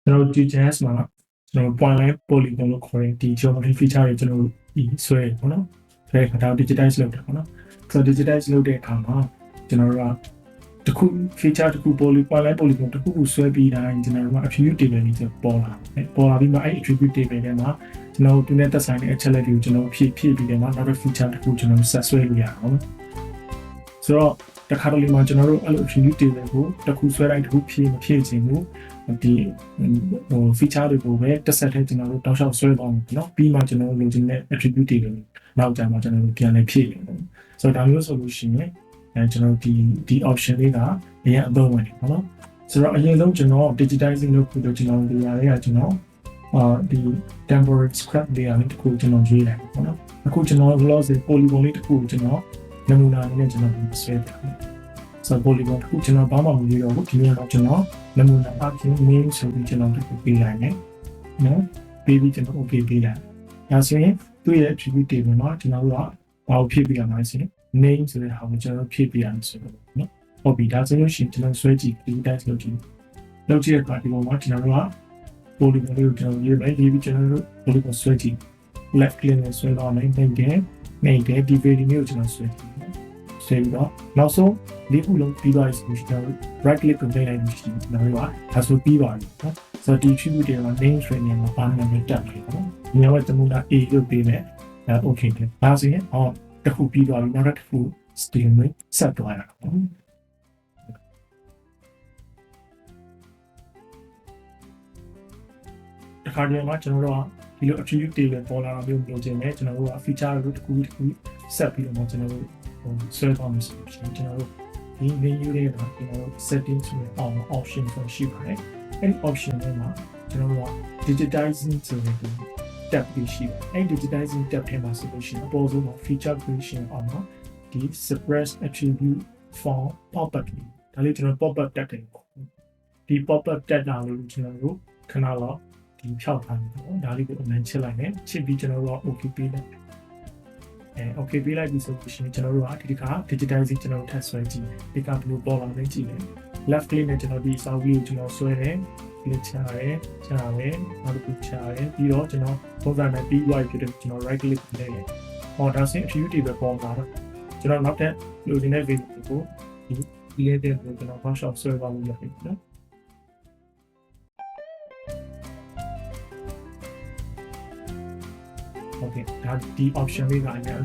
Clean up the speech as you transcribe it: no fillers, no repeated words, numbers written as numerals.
ကျွန်တော် GJS မှာကျွန်တော် point line polygon လို့ခေါ်တဲ့ဒီ geometry feature တွေကျွန်တော်ဒီဆွဲရပေါ့နော်ဆွဲခါတော့ digitize လုပ်တယ်ပေါ့နော်ဆိုတော့ digitize လုပ်တဲ့အခါမှာကျွန်တော်တို့ကတခု feature တခု point line polygon တခုခုဆွဲပြီးတိုင်းကျွန်တော်တို့က attribute table တွေပေါ်လာပြီးမှအဲ့ attribute table ထဲမှာကျွန်တော်တို့သူနဲ့သက်ဆိုင်တဲ့ accelerator တွေကိုကျွန်တော်ဖြည့်ပြီးတယ်မှာနောက်တစ် feature တခုကျွန်တော်ဆက်ဆွဲလို့ရအောင်ဆိုတော့တခါတလေမှာကျွန်တော်တို့အဲ့လို attribute table ကိုတခုဆွဲလိုက်တခုဖြည့်မဖြည့်ခြင်းဘူးဒီfeature တွေကိုပဲတစ်ဆက်တည်းကျွန်တော်တို့တောက်လျှောက်ဆွဲသွားမယ်เนาะပြီးမှကျွန်တော်တို့လိုချင်တဲ့ attribute တွေကိုနောက်ကြမှာကျွန်တော်တို့ပြန်လည်ဖြည့်တယ်ဆိုတော့ဒါမျိုးဆိုလို့ရှိရင်ကျွန်တော်ဒီ option လေးကအရင်အသုံးဝင်တယ်เนาะဆိုတော့အရင်ဆုံးကျွန်တော် digitizing လုပ်ဖို့ကျွန်တော်ဒီနေရာလေးကကျွန်တော်ဒီ temporary script လေးကနေတခုကျွန်တော်ရွေးလိုက်ပေါ့နော်အခုကျွန်တော် velocity polygon လေးတခုကျွန်တော်နမူနာအနေနဲ့ကျွန်တော်ဆွဲပြတယ်ဆိုတော့ polygon တခုကျွန်တော်ဘာမှမရွေးတော့ဘူးဒီနေ့တော့ကျွန်တော်နမူနာအပြင် name ဆိုပြီးကျွန်တော်တခုပေးလိုက်တယ်နော်ပေးပြီးကျွန်တော် okay ပေးလိုက်ဒါဆိုရင်သူ့ရဲ့ attribute table မှာကျွန်တော်တို့ကဘာကိုဖြည့်ပြရမှာလဲဆိုရင် name ဆိုတဲ့ဟာကိုကျွန်တော်ဖြည့်ပြရမယ်ဆိုတော့နော်ဟုတ်ပြီဒါဆိုလို့ရှိရင်ကျွန်တော်ဆွဲကြည့်ဒီ text လုပ်ကြည့်တဲ့အခါဒီပေါ်မှာကျွန်တော်တို့ကpolygon လေးကိုကျွန်တော်ရေးလိုက်ပြီးကျွန်တော်တို့ polygon ဆွဲကြည့် left click နဲ့ဆွဲတော့နိုင်တယ်ဒီ value မျိုးကျွန်တော်ဆွဲကြည့်ပြီးတော့နောက်ဆုံးလေးခုလုံးပြီးသွားပြီဆိုရင်ကျွန်တော် right click ကိုနှိပ်လိုက်လို့ရှိရင်ကျွန်တော်တို့ကဒါဆိုပြီးပါပြီနော်ဆိုတော့ဒီ attribute တွေက name string နဲ့မှာပါနေတယ်တက်ပြီနော်ဒီမှာတမူနာ a လို့ပေးမယ်okay ဒါဆိုရင်တခုပြီးသွားပြီနောက်တစ်ခု string နဲ့ဆက်သွားတာနော်တခါတည်းမှာကျွန်တော်တို့ကဒီလို attribute table ပေါ်လာတာမျိုးပြောချင်တယ်ကျွန်တော်တို့က feature တွေတခုဆက်ပြီးတော့ကျွန်တော်တို့ဆွဲသွားမယ်ဆိုရင်ကျွန်တော်တို့ဒီ menu လေးမှာကျွန်တော်တို့ setting ဆိုတဲ့ option ကိုရှိပါတယ်အဲ့ဒီ option ထဲမှာကျွန်တော်တို့က digitizing ဆိုတဲ့ tab လေးရှိတယ်အဲ့ digitizing tab ထဲမှာဆိုလို့ရှိရင်အပေါ်ဆုံးမှာ feature creation အောင်မှာဒီ suppress attribute form pop-up ဒါလေးကျွန်တော် pop-up တက်တယ်ပေါ့ဒီ pop-up တက်တာလို့ကျွန်တော်တို့ခဏတော့ဒီဖြောက်ထားတယ်ပေါ့ဒါလေးကိုအမှန်ချစ်လိုက်မယ်ချစ်ပြီးကျွန်တော်တို့က okay ပေးလိုက်okay ပေးလိုက်ပြီဆိုရင်ကျွန်တော်တို့ကဒီတစ်ခါ digitizing ကျွန်တော်ထပ်ဆွဲကြည့်ဒီကဘယ်လိုပေါ်လာလဲကြည့်တယ် left click နဲ့ကျွန်တော်ဒီစာဝီကိုကျွန်တော်ဆွဲတယ် click ချရတယ်နောက်တစ်ခုချရတယ်ပြီးတော့ကျွန်တော်ပုံစံနဲ့ပြီးသွားပြီဖြစ်တယ်ကျွန်တော် right click နဲ့ဒါဆိုရင် attribute table ပေါ်လာတော့ကျွန်တော်နောက်ထပ်လိုချင်တဲ့ value ကိုဒီလေးတဲ့ကျွန်တော် workshop ဆွဲပါလို့ရတယ်နော်Okay, that the option we got there.